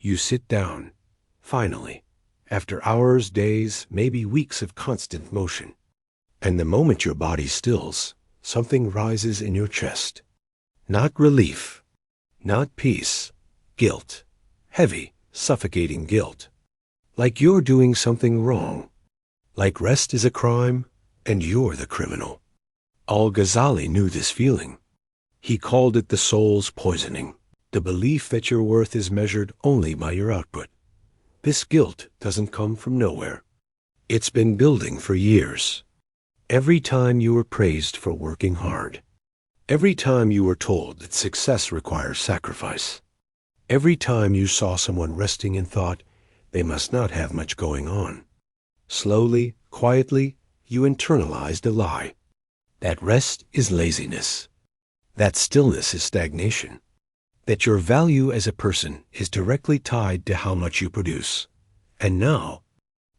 You sit down, finally, after hours, days, maybe weeks of constant motion. And the moment your body stills, something rises in your chest. Not relief, not peace, guilt, heavy, suffocating guilt. Like you're doing something wrong. Like rest is a crime, and you're the criminal. Al-Ghazali knew this feeling. He called it the soul's poisoning, the belief that your worth is measured only by your output. This guilt doesn't come from nowhere. It's been building for years. Every time you were praised for working hard. Every time you were told that success requires sacrifice. Every time you saw someone resting and thought, they must not have much going on. Slowly, quietly, you internalized a lie. That rest is laziness. That stillness is stagnation. That your value as a person is directly tied to how much you produce. And now,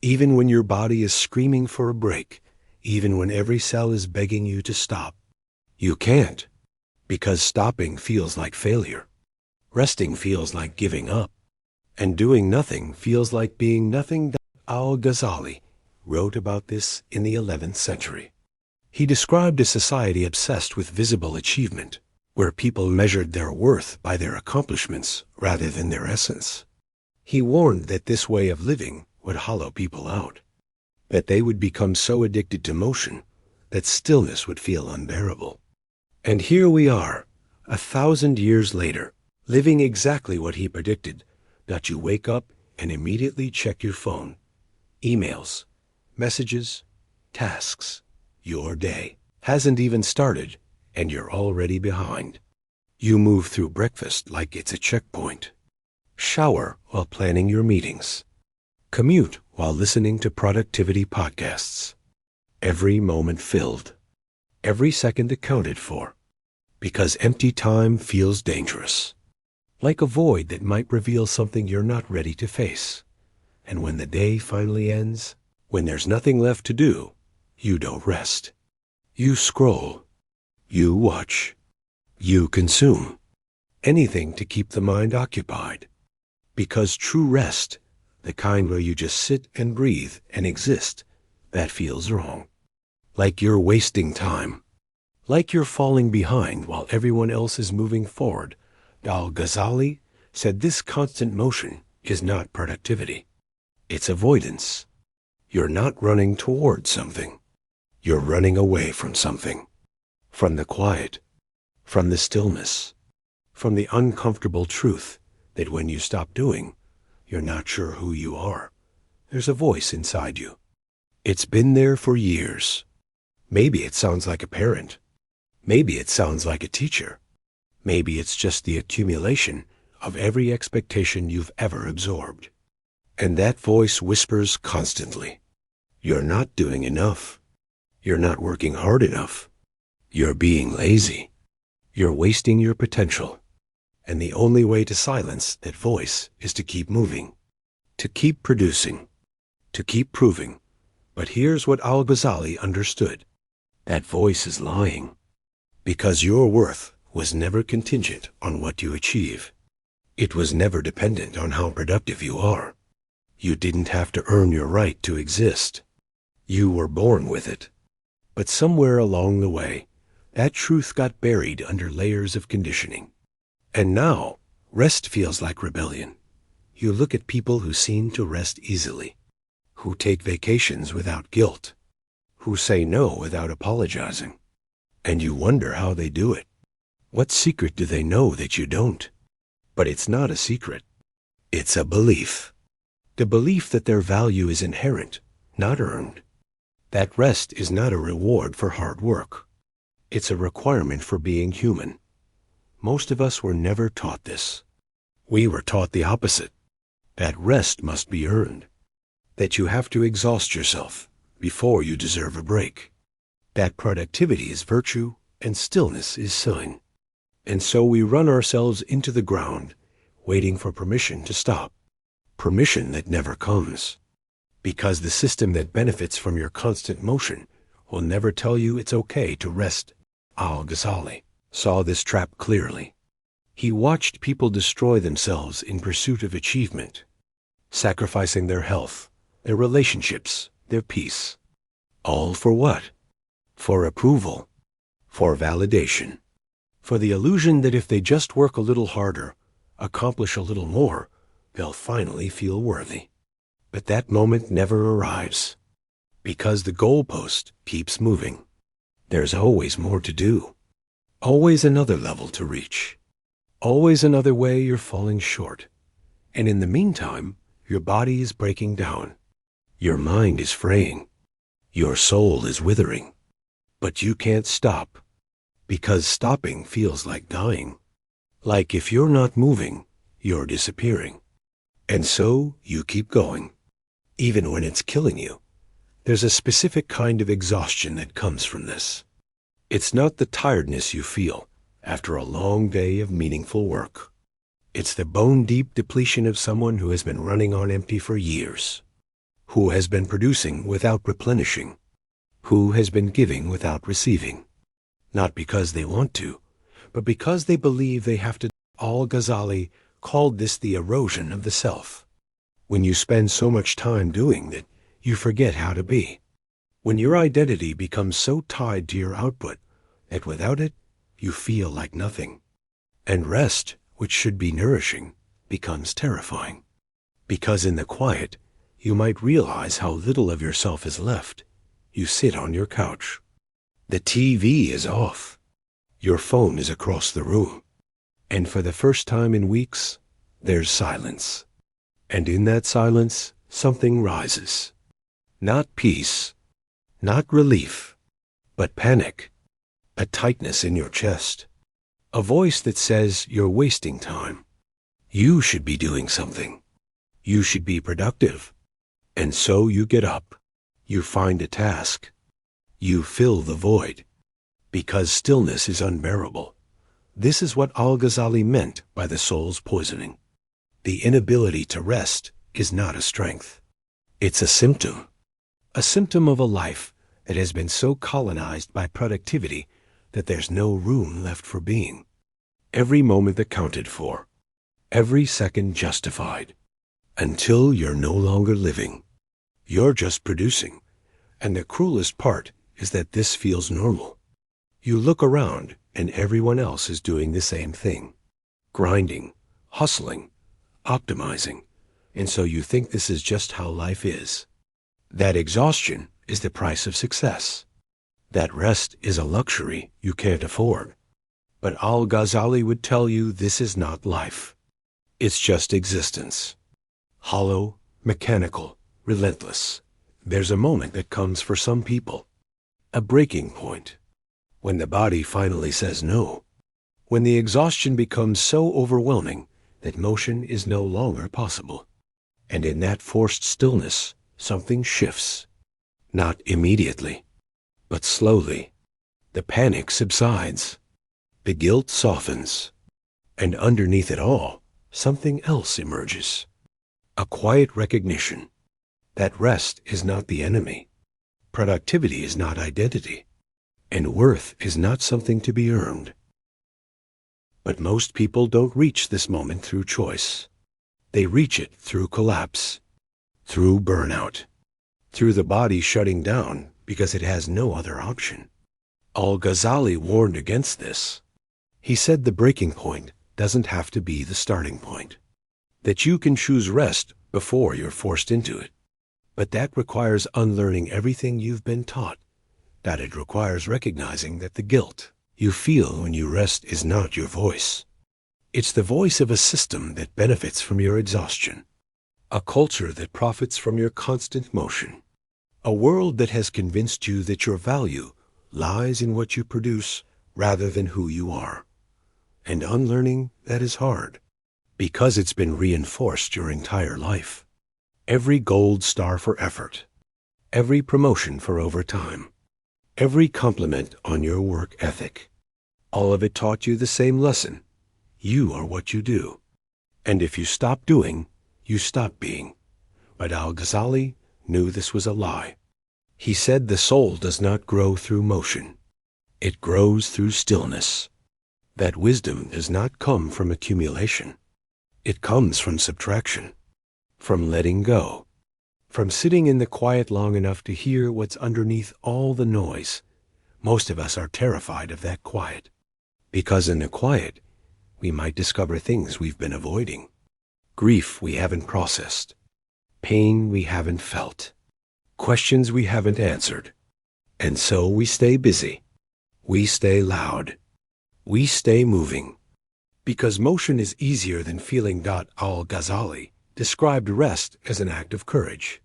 even when your body is screaming for a break, even when every cell is begging you to stop, you can't, because stopping feels like failure. Resting feels like giving up. And doing nothing feels like being nothing. Al-Ghazali wrote about this in the 11th century. He described a society obsessed with visible achievement, where people measured their worth by their accomplishments rather than their essence. He warned that this way of living would hollow people out, that they would become so addicted to motion that stillness would feel unbearable. And here we are, 1,000 years later, living exactly what he predicted, that you wake up and immediately check your phone. Emails, messages, tasks. Your day hasn't even started, and you're already behind. You move through breakfast like it's a checkpoint. Shower while planning your meetings. Commute while listening to productivity podcasts. Every moment filled. Every second accounted for. Because empty time feels dangerous. Like a void that might reveal something you're not ready to face. And when the day finally ends, when there's nothing left to do, you don't rest. You scroll. You watch. You consume. Anything to keep the mind occupied. Because true rest, the kind where you just sit and breathe and exist, that feels wrong. Like you're wasting time. Like you're falling behind while everyone else is moving forward. Al-Ghazali said this constant motion is not productivity. It's avoidance. You're not running toward something. You're running away from something. From the quiet. From the stillness. From the uncomfortable truth that when you stop doing, you're not sure who you are. There's a voice inside you. It's been there for years. Maybe it sounds like a parent. Maybe it sounds like a teacher. Maybe it's just the accumulation of every expectation you've ever absorbed. And that voice whispers constantly, you're not doing enough. You're not working hard enough. You're being lazy. You're wasting your potential. And the only way to silence that voice is to keep moving, to keep producing, to keep proving. But here's what Al-Ghazali understood. That voice is lying. Because your worth was never contingent on what you achieve. It was never dependent on how productive you are. You didn't have to earn your right to exist. You were born with it. But somewhere along the way, that truth got buried under layers of conditioning. And now, rest feels like rebellion. You look at people who seem to rest easily, who take vacations without guilt, who say no without apologizing. And you wonder how they do it. What secret do they know that you don't? But it's not a secret. It's a belief. The belief that their value is inherent, not earned. That rest is not a reward for hard work. It's a requirement for being human. Most of us were never taught this. We were taught the opposite. That rest must be earned. That you have to exhaust yourself before you deserve a break. That productivity is virtue and stillness is sin. And so we run ourselves into the ground, waiting for permission to stop. Permission that never comes. Because the system that benefits from your constant motion will never tell you it's okay to rest. Al-Ghazali saw this trap clearly. He watched people destroy themselves in pursuit of achievement, sacrificing their health, their relationships, their peace. All for what? For approval, for validation, for the illusion that if they just work a little harder, accomplish a little more, they'll finally feel worthy. But that moment never arrives, because the goalpost keeps moving. There's always more to do, always another level to reach, always another way you're falling short. And in the meantime, your body is breaking down, your mind is fraying, your soul is withering. But you can't stop, because stopping feels like dying. Like if you're not moving, you're disappearing. And so you keep going, even when it's killing you. There's a specific kind of exhaustion that comes from this. It's not the tiredness you feel after a long day of meaningful work. It's the bone-deep depletion of someone who has been running on empty for years, who has been producing without replenishing, who has been giving without receiving. Not because they want to, but because they believe they have to. Al-Ghazali called this the erosion of the self. When you spend so much time doing that, you forget how to be. When your identity becomes so tied to your output that without it, you feel like nothing. And rest, which should be nourishing, becomes terrifying. Because in the quiet, you might realize how little of yourself is left. You sit on your couch. The TV is off. Your phone is across the room. And for the first time in weeks, there's silence. And in that silence, something rises. Not peace, not relief, but panic, a tightness in your chest, a voice that says you're wasting time. You should be doing something. You should be productive. And so you get up. You find a task. You fill the void. Because stillness is unbearable. This is what Al-Ghazali meant by the soul's poisoning. The inability to rest is not a strength. It's a symptom of a life that has been so colonized by productivity that there's no room left for being. Every moment accounted for, every second justified, until you're no longer living. You're just producing, and the cruelest part is that this feels normal. You look around, and everyone else is doing the same thing, grinding, hustling, optimizing, and so you think this is just how life is. That exhaustion is the price of success. That rest is a luxury you can't afford. But Al-Ghazali would tell you this is not life. It's just existence. Hollow, mechanical, relentless. There's a moment that comes for some people. A breaking point. When the body finally says no. When the exhaustion becomes so overwhelming that motion is no longer possible. And in that forced stillness, something shifts. Not immediately, but slowly. The panic subsides. The guilt softens. And underneath it all, something else emerges. A quiet recognition that rest is not the enemy. Productivity is not identity. And worth is not something to be earned. But most people don't reach this moment through choice. They reach it through collapse, through burnout, through the body shutting down because it has no other option. Al-Ghazali warned against this. He said the breaking point doesn't have to be the starting point, that you can choose rest before you're forced into it. But that requires unlearning everything you've been taught. That it requires recognizing that the guilt you feel when you rest is not your voice. It's the voice of a system that benefits from your exhaustion, a culture that profits from your constant motion, a world that has convinced you that your value lies in what you produce rather than who you are. And unlearning that is hard, because it's been reinforced your entire life. Every gold star for effort, every promotion for overtime, every compliment on your work ethic, all of it taught you the same lesson. You are what you do. And if you stop doing, you stop being. But Al-Ghazali knew this was a lie. He said the soul does not grow through motion. It grows through stillness. That wisdom does not come from accumulation. It comes from subtraction, from letting go, from sitting in the quiet long enough to hear what's underneath all the noise. Most of us are terrified of that quiet, because in the quiet, we might discover things we've been avoiding, grief we haven't processed, pain we haven't felt, questions we haven't answered. And so we stay busy. We stay loud. We stay moving. Because motion is easier than feeling. Al-Ghazali described rest as an act of courage.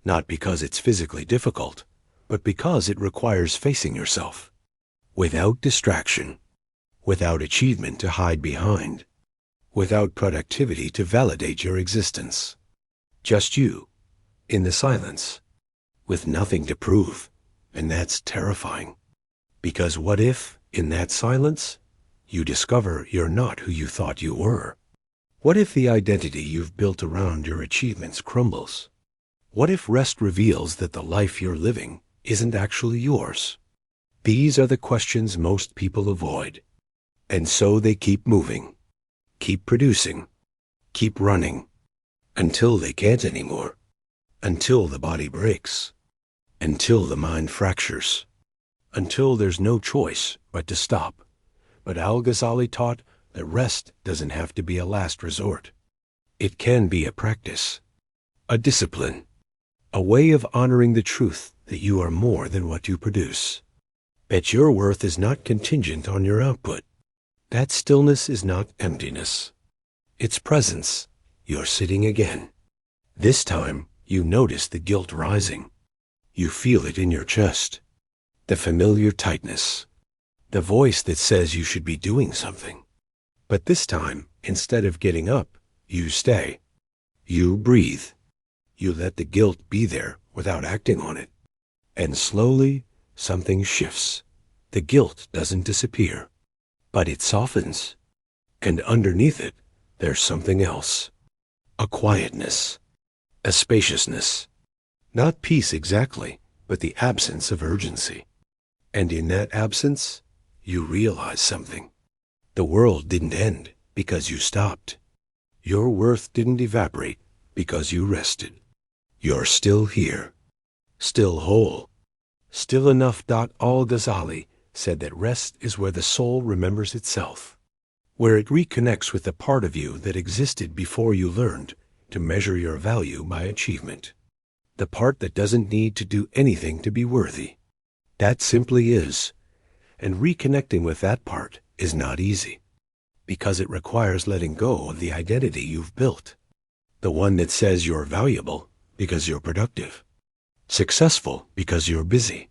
Not because it's physically difficult, but because it requires facing yourself. Without distraction. Without achievement to hide behind. Without productivity to validate your existence. Just you, in the silence, with nothing to prove. And that's terrifying. Because what if, in that silence, you discover you're not who you thought you were? What if the identity you've built around your achievements crumbles? What if rest reveals that the life you're living isn't actually yours? These are the questions most people avoid. And so they keep moving, keep producing, keep running, until they can't anymore, until the body breaks, until the mind fractures, until there's no choice but to stop. But Al-Ghazali taught that rest doesn't have to be a last resort. It can be a practice, a discipline, a way of honoring the truth that you are more than what you produce, that your worth is not contingent on your output. That stillness is not emptiness. It's presence. You're sitting again. This time, you notice the guilt rising. You feel it in your chest, the familiar tightness, the voice that says you should be doing something. But this time, instead of getting up, you stay. You breathe. You let the guilt be there without acting on it. And slowly, something shifts. The guilt doesn't disappear, but it softens. And underneath it, there's something else. A quietness, a spaciousness. Not peace exactly, but the absence of urgency. And in that absence, you realize something. The world didn't end because you stopped. Your worth didn't evaporate because you rested. You're still here, still whole, still enough. Al-Ghazali said that rest is where the soul remembers itself, where it reconnects with the part of you that existed before you learned to measure your value by achievement. The part that doesn't need to do anything to be worthy. That simply is. And reconnecting with that part is not easy, because it requires letting go of the identity you've built. The one that says you're valuable because you're productive, successful because you're busy,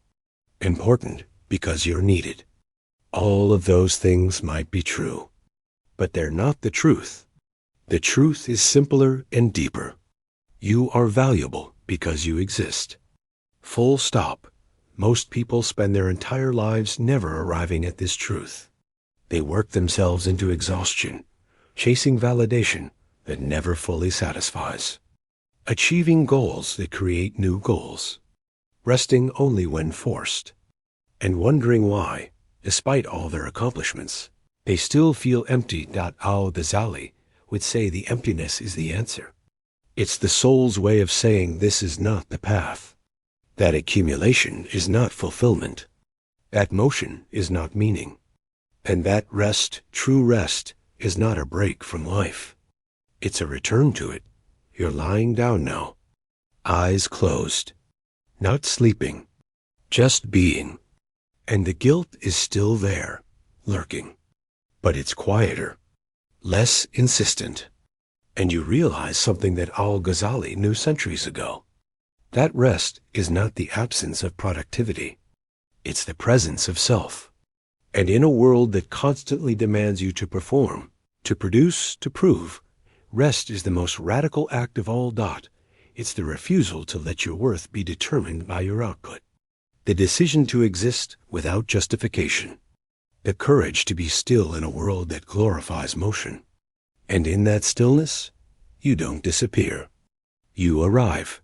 important because you're needed. All of those things might be true, but they're not the truth. The truth is simpler and deeper. You are valuable because you exist. Full stop. Most people spend their entire lives never arriving at this truth. They work themselves into exhaustion, chasing validation that never fully satisfies, achieving goals that create new goals, resting only when forced, and wondering why, despite all their accomplishments, they still feel empty. Al-Ghazali would say the emptiness is the answer. It's the soul's way of saying this is not the path. That accumulation is not fulfillment. That motion is not meaning. And that rest, true rest, is not a break from life. It's a return to it. You're lying down now, eyes closed, not sleeping, just being. And the guilt is still there, lurking. But it's quieter, less insistent. And you realize something that Al-Ghazali knew centuries ago. That rest is not the absence of productivity. It's the presence of self. And in a world that constantly demands you to perform, to produce, to prove, rest is the most radical act of all. It's the refusal to let your worth be determined by your output. The decision to exist without justification. The courage to be still in a world that glorifies motion. And in that stillness, you don't disappear. You arrive.